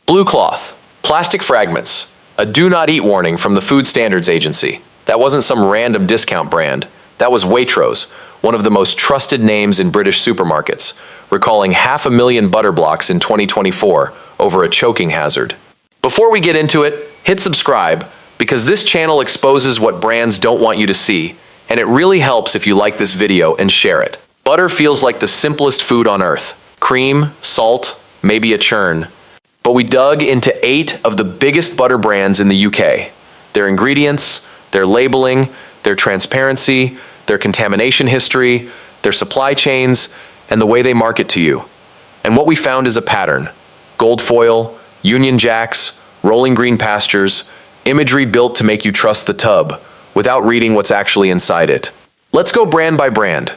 Blue cloth, plastic fragments, a do not eat warning from the Food Standards Agency. That wasn't some random discount brand. That was Waitrose, one of the most trusted names in British supermarkets, recalling 500,000 butter blocks in 2024 over a choking hazard. Before we get into it, hit subscribe, because this channel exposes what brands don't want you to see, and it really helps if you like this video and share it. Butter feels like the simplest food on earth. Cream, salt, maybe a churn. But we dug into 8 of the biggest butter brands in the UK. Their ingredients, their labeling, their transparency, their contamination history, their supply chains, and the way they market to you. And what we found is a pattern. Gold foil, Union Jacks, rolling green pastures, imagery built to make you trust the tub, without reading what's actually inside it. Let's go brand by brand.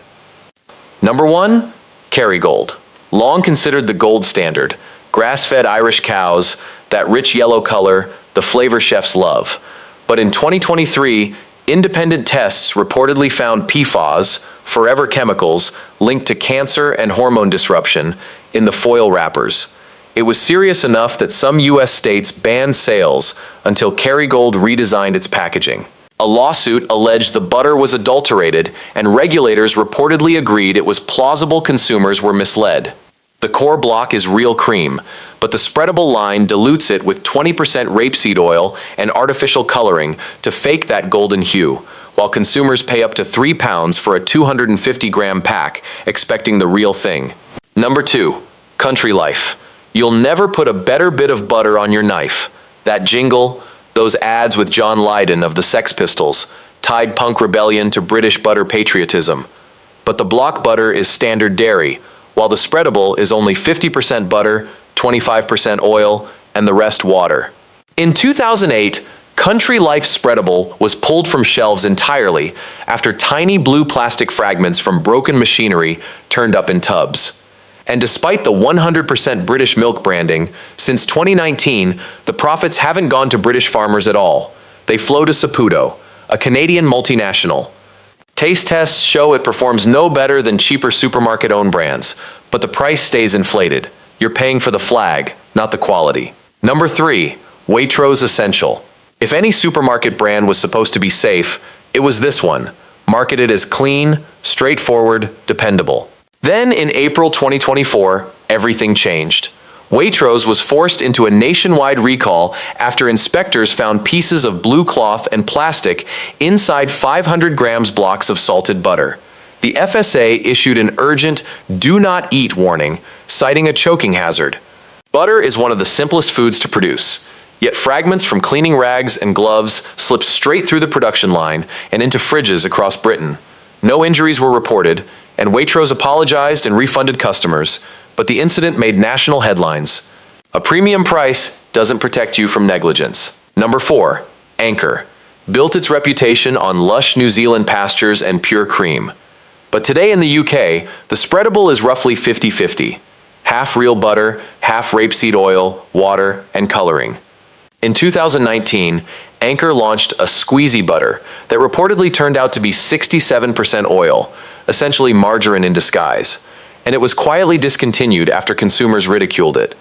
Number 1, Kerrygold. Long considered the gold standard. Grass-fed Irish cows, that rich yellow color, the flavor chefs love. But in 2023, independent tests reportedly found PFAS, forever chemicals, linked to cancer and hormone disruption in the foil wrappers. It was serious enough that some US states banned sales until Kerrygold redesigned its packaging. A lawsuit alleged the butter was adulterated, and regulators reportedly agreed it was plausible consumers were misled. The core block is real cream, but the spreadable line dilutes it with 20% rapeseed oil and artificial coloring to fake that golden hue, while consumers pay up to £3 for a 250-gram pack, expecting the real thing. Number 2, Country Life. You'll never put a better bit of butter on your knife. That jingle, those ads with John Lydon of the Sex Pistols, tied punk rebellion to British butter patriotism. But the block butter is standard dairy, while the spreadable is only 50% butter, 25% oil, and the rest water. In 2008, Country Life Spreadable was pulled from shelves entirely after tiny blue plastic fragments from broken machinery turned up in tubs. And despite the 100% British milk branding, since 2019, the profits haven't gone to British farmers at all. They flow to Saputo, a Canadian multinational. Taste tests show it performs no better than cheaper supermarket-owned brands, but the price stays inflated. You're paying for the flag, not the quality. Number 3, Waitrose Essential. If any supermarket brand was supposed to be safe, it was this one, marketed as clean, straightforward, dependable. Then in April 2024, everything changed. Waitrose was forced into a nationwide recall after inspectors found pieces of blue cloth and plastic inside 500 grams blocks of salted butter. The FSA issued an urgent "do not eat" warning, citing a choking hazard. Butter is one of the simplest foods to produce, yet fragments from cleaning rags and gloves slipped straight through the production line and into fridges across Britain. No injuries were reported, and Waitrose apologized and refunded customers, but the incident made national headlines. A premium price doesn't protect you from negligence. Number 4, Anchor. Built its reputation on lush New Zealand pastures and pure cream. But today in the UK, the spreadable is roughly 50-50. Half real butter, half rapeseed oil, water, and coloring. In 2019, Anchor launched a squeezy butter that reportedly turned out to be 67% oil, essentially margarine in disguise, and it was quietly discontinued after consumers ridiculed it.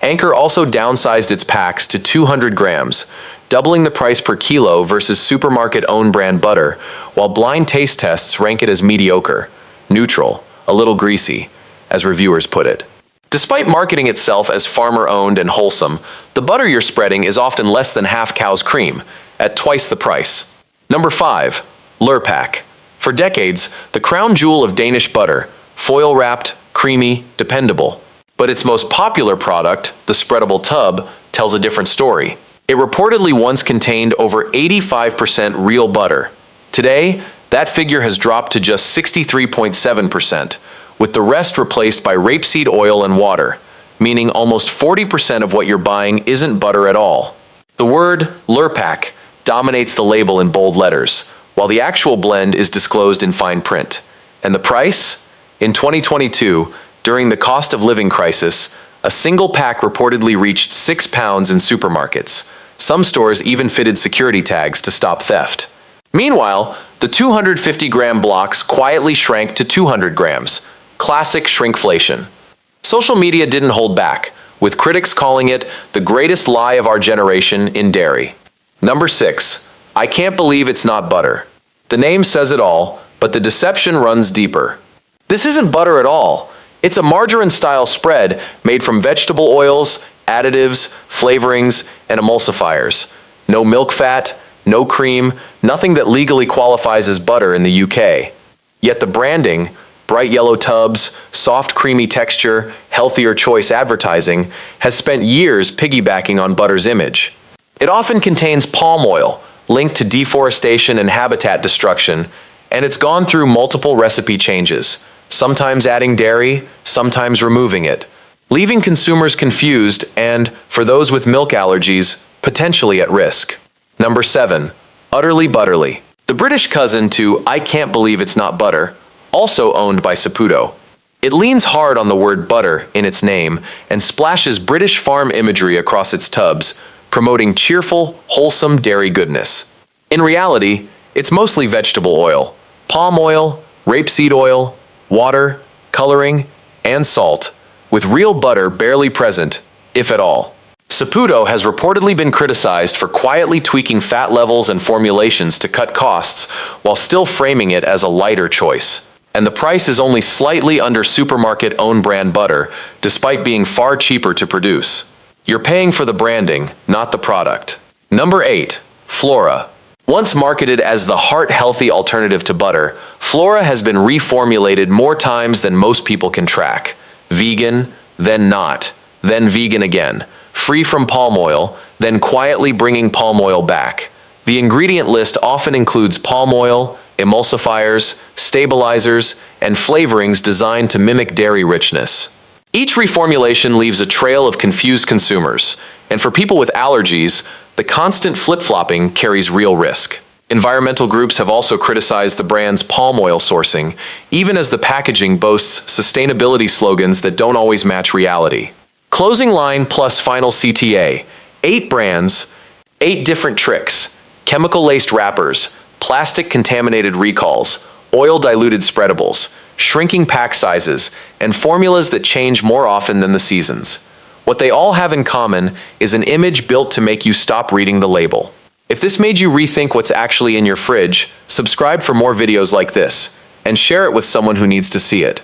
Anchor also downsized its packs to 200 grams, doubling the price per kilo versus supermarket-owned brand butter, while blind taste tests rank it as mediocre, neutral, a little greasy, as reviewers put it. Despite marketing itself as farmer-owned and wholesome, the butter you're spreading is often less than half cow's cream, at twice the price. Number 5, Lurpak. For decades, the crown jewel of Danish butter, foil-wrapped, creamy, dependable. But its most popular product, the spreadable tub, tells a different story. It reportedly once contained over 85% real butter. Today, that figure has dropped to just 63.7%, with the rest replaced by rapeseed oil and water, meaning almost 40% of what you're buying isn't butter at all. The word Lurpak dominates the label in bold letters, while the actual blend is disclosed in fine print. And the price? In 2022, during the cost of living crisis, a single pack reportedly reached £6 in supermarkets. Some stores even fitted security tags to stop theft. Meanwhile, the 250-gram blocks quietly shrank to 200 grams. Classic shrinkflation. Social media didn't hold back, with critics calling it the greatest lie of our generation in dairy. Number 6. I can't believe it's not butter. The name says it all, but the deception runs deeper. This isn't butter at all. It's a margarine-style spread made from vegetable oils, additives, flavorings, and emulsifiers. No milk fat, no cream, nothing that legally qualifies as butter in the UK. Yet the branding, bright yellow tubs, soft creamy texture, healthier choice advertising, has spent years piggybacking on butter's image. It often contains palm oil, linked to deforestation and habitat destruction, and it's gone through multiple recipe changes, sometimes adding dairy, sometimes removing it, leaving consumers confused and, for those with milk allergies, potentially at risk. Number 7. Utterly Butterly. The British cousin to I Can't Believe It's Not Butter, also owned by Saputo. It leans hard on the word butter in its name and splashes British farm imagery across its tubs, promoting cheerful, wholesome dairy goodness. In reality, it's mostly vegetable oil, palm oil, rapeseed oil, water, coloring, and salt, with real butter barely present, if at all. Saputo has reportedly been criticized for quietly tweaking fat levels and formulations to cut costs while still framing it as a lighter choice. And the price is only slightly under supermarket own brand butter, despite being far cheaper to produce. You're paying for the branding, not the product. Number 8. Flora. Once marketed as the heart-healthy alternative to butter, Flora has been reformulated more times than most people can track. Vegan, then not, then vegan again. Free from palm oil, then quietly bringing palm oil back. The ingredient list often includes palm oil, emulsifiers, stabilizers, and flavorings designed to mimic dairy richness. Each reformulation leaves a trail of confused consumers, and for people with allergies, the constant flip-flopping carries real risk. Environmental groups have also criticized the brand's palm oil sourcing, even as the packaging boasts sustainability slogans that don't always match reality. Closing line plus final CTA. 8 brands, 8 different tricks, chemical-laced wrappers, plastic-contaminated recalls, oil-diluted spreadables, shrinking pack sizes, and formulas that change more often than the seasons. What they all have in common is an image built to make you stop reading the label. If this made you rethink what's actually in your fridge, subscribe for more videos like this, and share it with someone who needs to see it.